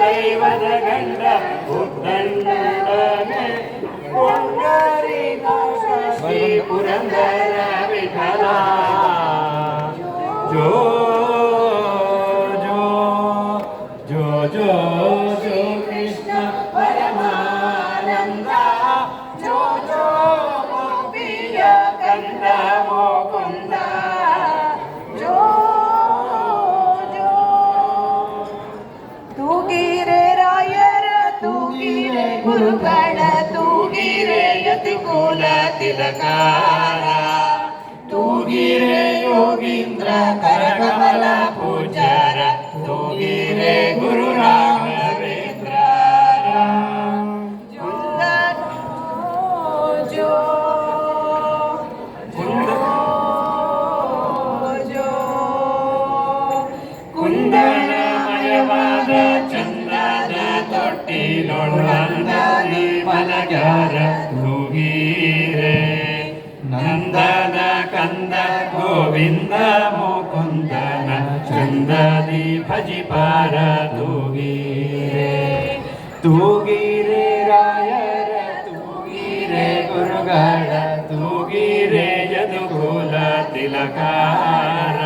ದೈವದ ಗಂಡ ಉದ್ದಂಡನೆ ಪುಂಡರೀಕಾಕ್ಷ ಶ್ರೀ ಪುರಂದರ ವಿಠಲ ಜೋ ಜೋ ಜೋ ಜೋ ಜೋ ಕೃಷ್ಣ ಪರಮಾನಂದ ಜೋ ಜೋ ಗೋಪಿಯ ಕಂದ ಮುಕುಂದ ಜೋ ಜೋ ತೂಗಿರೆ ರಾಯರ ತೂಗಿರೆ ಗುರುಗಳ ತೂಗಿರೆ ಯತಿಕುಲ ತಿಲಕಾರ ತೂಗಿರೆ ಯೋಗೀಂದ್ರ ಕರಕಮಲ ಪೂಜ್ಯರ ತೂಗಿರೆ ಗುರು ರಾಘವೇಂದ್ರ ಜೋ ಜೋ ಕುಂದನಮಯವಾದ ಚಂದದ ತೊಟ್ಟಿಲೊಳ್ವಂದಿ ಮಲಗಾರ ತೂಗಿರೆ ನಂದನ ಕಂದ ಗೋವಿಂದ ಮುಕುಂದನ ಚಂದದಿ ಭಜಿಪಾರ ತೂಗಿರೆ ತೂಗಿರೆ ರಾಯರ ತೂಗಿರೆ ಗುರುಗಳ ತೂಗಿರೆ ಯದುಕುಲ ತಿಲಕಾರ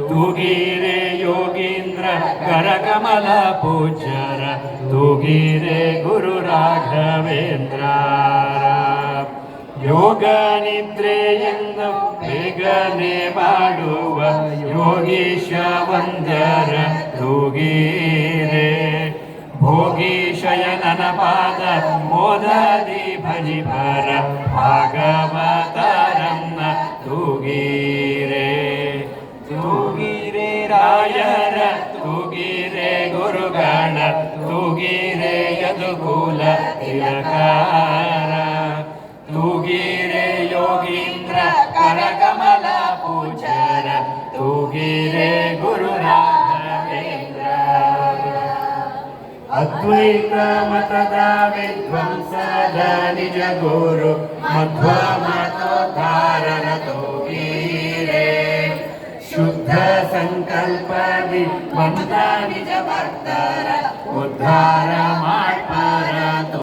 ತೂಗಿರೆ ಯೋಗೀಂದ್ರ ಕರಕಮಲ ಪೂಜ್ಯರ ತೂಗಿರೆ ಗುರು ರಾಘವೇಂದ್ರ ಯೋಗ ನಿದ್ರೆಯಿಂದ ಬೇಗನೆ ಮಾಡುವ ಯೋಗೀಶ ವಂದ್ಯರ ತೂಗಿರೆ ಭೋಗಿ ಶಯನನ ಪಾದ ಮೋದದಿ ಭಜಿಭರ ಭಾಗವತರನ್ನ ತೂಗಿರೆ ತೂಗಿರೆ ರಾಯರ ತೂಗಿರೆ ಗುರುಗಳ ತೂಗಿರೆ ಯದುಕುಲ ತಿಲಕಾರ ತೂಗಿರೆ ಯೋಗೀಂದ್ರ ಕರಕಮಲ ಪೂಜ್ಯರ ತೂಗಿರೆ ಗುರು ರಾಘವೇಂದ್ರ ಅದ್ವೈತ ಮತದ ವಿಧ್ವಂಸದ ನಿಜ ಗುರು ಮಧ್ವ ಮತೋದ್ಧಾರನ ತೂಗಿರೆ ಶುದ್ಧ ಸಂಕಲ್ಪ ಬಂದ ನಿಜ ಭಕ್ತರ ಉದ್ಧಾರ ಮಾಡಿ